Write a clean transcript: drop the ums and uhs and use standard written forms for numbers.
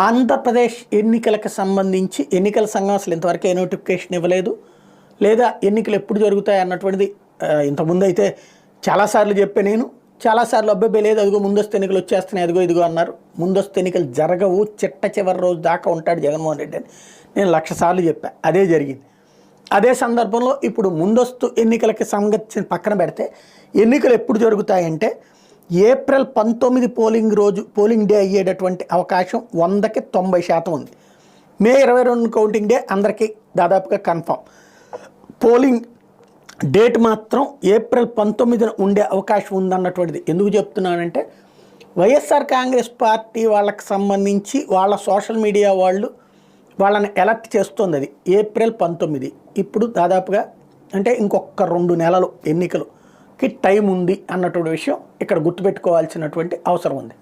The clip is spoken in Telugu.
ఆంధ్రప్రదేశ్ ఎన్నికలకు సంబంధించి ఎన్నికల సంఘం అసలు ఇంతవరకు ఏ నోటిఫికేషన్ ఇవ్వలేదు, లేదా ఎన్నికలు ఎప్పుడు జరుగుతాయి అన్నటువంటిది ఇంతకుముందు అయితే చాలాసార్లు చెప్పే నేను చాలాసార్లు అబ్బాయి లేదు అదిగో ముందస్తు ఎన్నికలు వచ్చేస్తున్నాయి అదిగో ఇదిగో అన్నారు. ముందస్తు ఎన్నికలు జరగవు, చిట్ట చివరి రోజు దాకా ఉంటాడు జగన్మోహన్ రెడ్డి అని నేను 1,00,000 సార్లు చెప్పాను. అదే జరిగింది. అదే సందర్భంలో ఇప్పుడు ముందస్తు ఎన్నికలకి సంబంధించిన పక్కన పెడితే ఎన్నికలు ఎప్పుడు జరుగుతాయంటే ఏప్రిల్ 19 పోలింగ్ డే అయ్యేటటువంటి అవకాశం 100కి 90% ఉంది. మే 22 కౌంటింగ్ డే అందరికీ దాదాపుగా కన్ఫామ్. పోలింగ్ డేట్ మాత్రం ఏప్రిల్ 19న ఉండే అవకాశం ఉందన్నటువంటిది. ఎందుకు చెప్తున్నానంటే వైఎస్ఆర్ కాంగ్రెస్ పార్టీ వాళ్ళకి సంబంధించి వాళ్ళ సోషల్ మీడియా వాళ్ళని అలర్ట్ చేస్తుంది. అది ఏప్రిల్ 19. ఇప్పుడు దాదాపుగా అంటే ఇంకొక 2 నెలలు ఎన్నికలుకి టైం ఉంది అన్నటువంటి విషయం ఇక్కడ గుర్తుపెట్టుకోవాల్సినటువంటి అవసరం ఉంది.